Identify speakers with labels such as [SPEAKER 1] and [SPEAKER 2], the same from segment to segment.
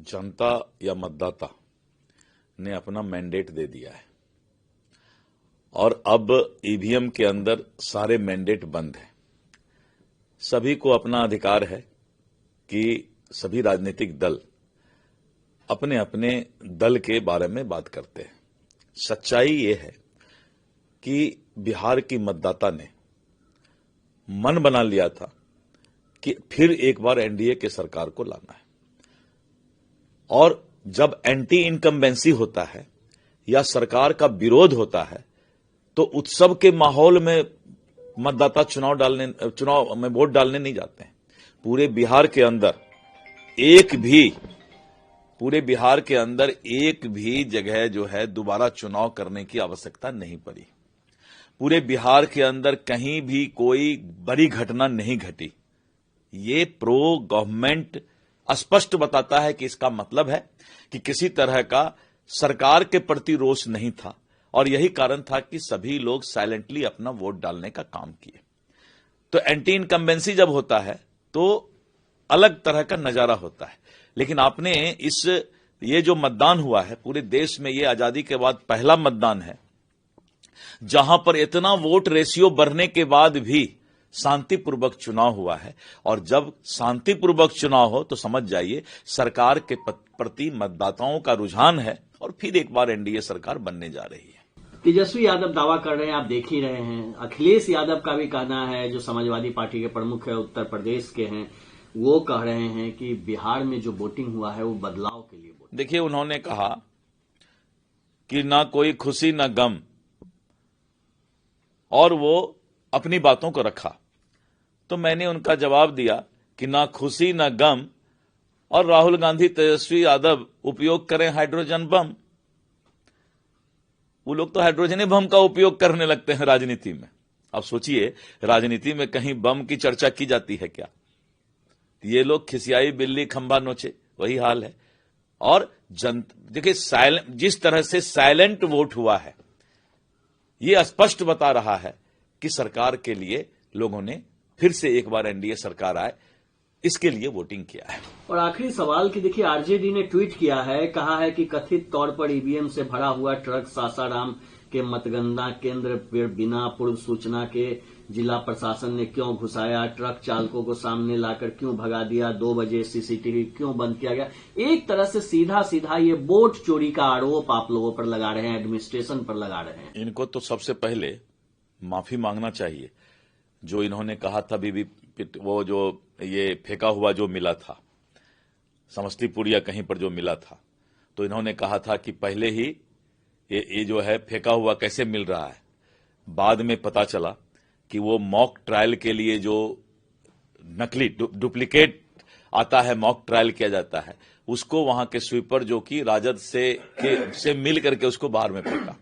[SPEAKER 1] जनता या मतदाता ने अपना मैंडेट दे दिया है और अब ईवीएम के अंदर सारे मैंडेट बंद हैं। सभी को अपना अधिकार है कि सभी राजनीतिक दल अपने अपने दल के बारे में बात करते हैं। सच्चाई ये है कि बिहार की मतदाता ने मन बना लिया था कि फिर एक बार एनडीए के सरकार को लाना है, और जब एंटी इनकम्बेंसी होता है या सरकार का विरोध होता है तो उत्सव के माहौल में मतदाता चुनाव में वोट डालने नहीं जाते हैं। पूरे बिहार के अंदर एक भी जगह जो है दोबारा चुनाव करने की आवश्यकता नहीं पड़ी। पूरे बिहार के अंदर कहीं भी कोई बड़ी घटना नहीं घटी। ये प्रो गवर्नमेंट स्पष्ट बताता है कि इसका मतलब है कि किसी तरह का सरकार के प्रति रोष नहीं था, और यही कारण था कि सभी लोग साइलेंटली अपना वोट डालने का काम किए। तो एंटी इनकम्बेंसी जब होता है तो अलग तरह का नजारा होता है। लेकिन आपने ये जो मतदान हुआ है पूरे देश में, ये आजादी के बाद पहला मतदान है जहां पर इतना वोट रेशियो बढ़ने के बाद भी शांतिपूर्वक चुनाव हुआ है। और जब शांतिपूर्वक चुनाव हो तो समझ जाइए सरकार के प्रति मतदाताओं का रुझान है और फिर एक बार एनडीए सरकार बनने जा रही है।
[SPEAKER 2] तेजस्वी यादव दावा कर रहे हैं, आप देख ही रहे हैं। अखिलेश यादव का भी कहना है, जो समाजवादी पार्टी के प्रमुख है, उत्तर प्रदेश के हैं, वो कह रहे हैं कि बिहार में जो वोटिंग हुआ है वो बदलाव के लिए वोटिंग।
[SPEAKER 1] देखिए, उन्होंने कहा कि ना कोई खुशी ना गम, और वो अपनी बातों को रखा। तो मैंने उनका जवाब दिया कि ना खुशी ना गम, और राहुल गांधी तेजस्वी यादव उपयोग करें हाइड्रोजन बम। वो लोग तो हाइड्रोजन बम का उपयोग करने लगते हैं राजनीति में। अब सोचिए, राजनीति में कहीं बम की चर्चा की जाती है क्या? ये लोग खिसियाई बिल्ली खंभा नोचे, वही हाल है। और देखिए, जिस तरह से साइलेंट वोट हुआ है, ये स्पष्ट बता रहा है कि सरकार के लिए लोगों ने फिर से एक बार एनडीए सरकार आए, इसके लिए वोटिंग किया है।
[SPEAKER 2] और आखिरी सवाल कि देखिए, आरजेडी ने ट्वीट किया है, कहा है कि कथित तौर पर ईवीएम से भरा हुआ ट्रक सासाराम के मतगणना केंद्र पर बिना पूर्व सूचना के जिला प्रशासन ने क्यों घुसाया, ट्रक चालकों को सामने लाकर क्यों भगा दिया, 2 बजे सीसीटीवी क्यों बंद किया गया। एक तरह से सीधा सीधा ये वोट चोरी का आरोप आप लोगों पर लगा रहे हैं, एडमिनिस्ट्रेशन पर लगा रहे हैं।
[SPEAKER 1] इनको तो सबसे पहले माफी मांगना चाहिए। जो इन्होंने कहा था वो जो ये फेंका हुआ जो मिला था समस्तीपुर या कहीं पर जो मिला था, तो इन्होंने कहा था कि पहले ही ये जो है फेंका हुआ कैसे मिल रहा है। बाद में पता चला कि वो मॉक ट्रायल के लिए जो नकली डुप्लीकेट आता है, मॉक ट्रायल किया जाता है, उसको वहां के स्वीपर जो कि राजद से मिल करके उसको बाहर में फेंका।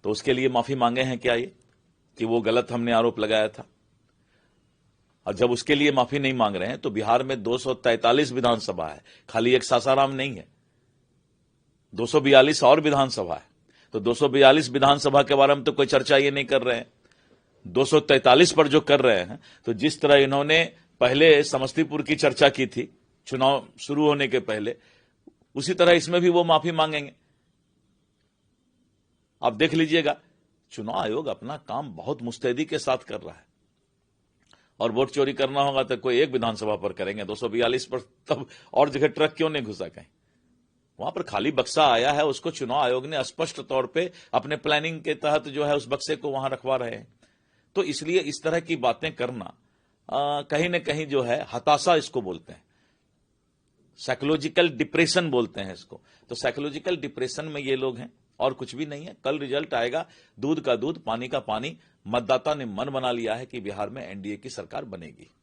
[SPEAKER 1] तो उसके लिए माफी मांगे हैं क्या ये कि वो गलत हमने आरोप लगाया था? और जब उसके लिए माफी नहीं मांग रहे हैं तो बिहार में 243 विधानसभा है, खाली एक सासाराम नहीं है, 242 और विधानसभा है। तो 242 विधानसभा के बारे में तो कोई चर्चा ये नहीं कर रहे हैं, 243 पर जो कर रहे हैं। तो जिस तरह इन्होंने पहले समस्तीपुर की चर्चा की थी चुनाव शुरू होने के पहले, उसी तरह इसमें भी वो माफी मांगेंगे। आप देख लीजिएगा, चुनाव आयोग अपना काम बहुत मुस्तैदी के साथ कर रहा है, और वोट चोरी करना होगा तो कोई एक विधानसभा पर करेंगे, 242 पर तब और जगह ट्रक क्यों नहीं घुसा कहीं? वहां पर खाली बक्सा आया है, उसको चुनाव आयोग ने स्पष्ट तौर पे अपने प्लानिंग के तहत जो है उस बक्से को वहां रखवा रहे हैं। तो इसलिए इस तरह की बातें करना कहीं न कहीं जो है हताशा इसको बोलते हैं, साइकोलॉजिकल डिप्रेशन बोलते हैं इसको। तो साइकोलॉजिकल डिप्रेशन में ये लोग हैं और कुछ भी नहीं है। कल रिजल्ट आएगा, दूध का दूध पानी का पानी। मतदाता ने मन बना लिया है कि बिहार में एनडीए की सरकार बनेगी।